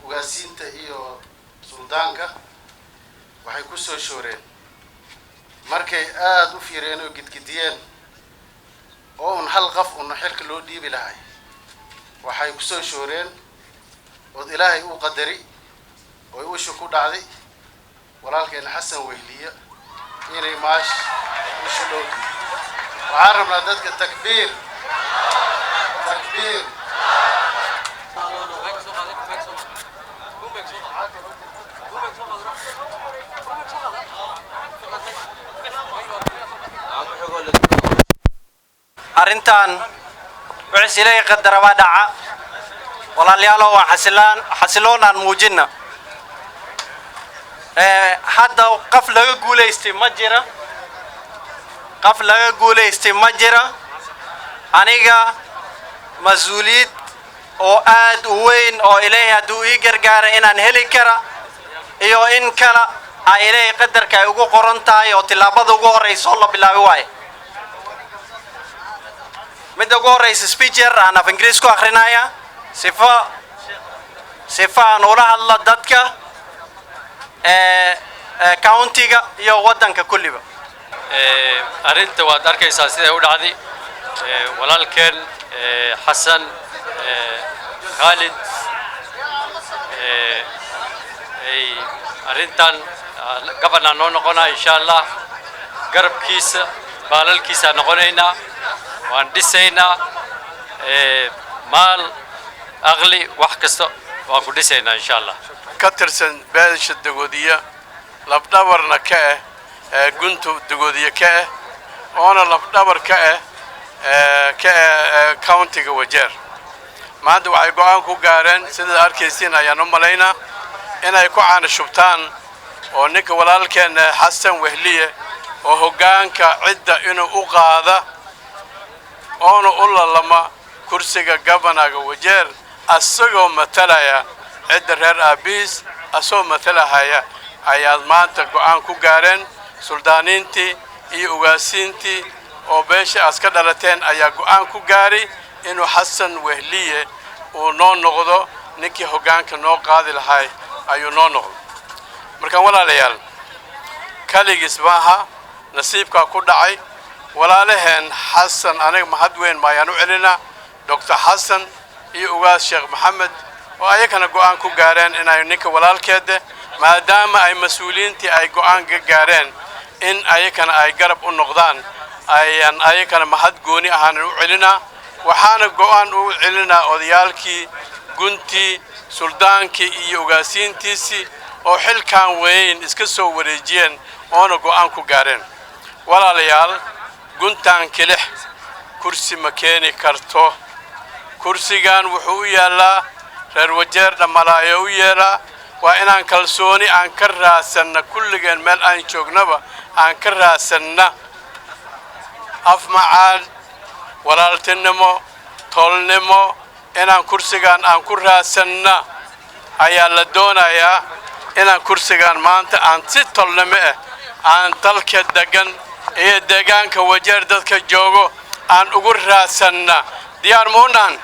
وقاسينتا إيو سلطانكا waxay ku soo shooreen markay aad u fiireen oo gidgidiyeen oo hal qof oo xilka loo dhiibi lahay waxay ku soo shooreen oo Ilaahay uu qadari oo uu shaqo dhacday walaalkeen Hassan Wehliye inay maash u shaqo waxaan rabnaa dadka takbiir arintan wixii ilaahay qadara waa dhaca walaalayaal oo xasiloonaan muujina hadda qaf laga guuleystay ma jira aniga mas'uuliyad oo aad u weyn oo ilaahay haduu ii gargaaro inaan heli kara iyo in kala ay ilaahay qadarka ay ugu qoran tahay oo tilaabada ugu horeyso la bilaabo waay midda ugu horeysa speaker aan af Ingiriis ku akhrinaya sifa aan ula hadla dadka county-ga iyo wadanka kulliba arinta waad arkaysaa sida u dhacday walaalkeen Hassan Khalid arintan gabadha noo noqona insha Allah garabkiisa baalalkiisa noqonayna waan dhisayna maal aqli wax kasta waan ku dhisayna insha Allah ka tirsan beesha dagoodiya labdhabarna ka guntu dagoodiya ka oona labdhabar ka county-ga wajeer maanta waxay go'aan ku gaareen sida arkaysiin ayaan u malaynaa inay ku caan shubtaan oo ninka walaalkeen Hassan Wehliye oo hoggaanka cidda inuu u qaada oona ulaalama kursiga governorga wajeer asagoo matalaya cidda reer Abiis asoo matalaya ayaa maanta go'aan ku gaareen suldaaniintii iyo ugaasiintii oo beesha aska dhalateen ayaa go'aan ku gaaray inuu Hassan Wehliye uu noo noqdo ninkii hoggaanka noo qaadi lahay ayuu noo noqdo marka walaalayaal kaligiis maaha nasiibka ku dhacay walaalaheen Hassan aniga mahad weyn maayaan u celina Dr. Hassan iyo ugaas Sheekh Maxamed oo ayagana go'aan ku gaareen inay ninka walaalkeeda maadaama ay mas'uuliyiintii ay go'aan ka gaareen in ayagana ay garab u noqdaan ayagana mahad gooni ahaan u celina waxaana go'aan u celina odayaalkii gunti suldaankii iyo ugaasiintiisii oo xilkan weyn iska soo wareejiyeen oo go'aan ku gaareen walaalayaal guntaan kilix kursi ma keeni karto kursigan wuxuu u yaalaa reer wajeer dhammalaayo u yeela waa inaan kalsooni aan ka raasana kulligeen meel aan joognaba aan ka raasana afmacaan walaaltinimo tolnimo inaan kursigan aan ku raasana ayaa la doonayaa inaan kursigan maanta aan si tolnimo aan dalka degan ee deegaanka wajeer dadka joogo aan ugu raasana diyaar muunan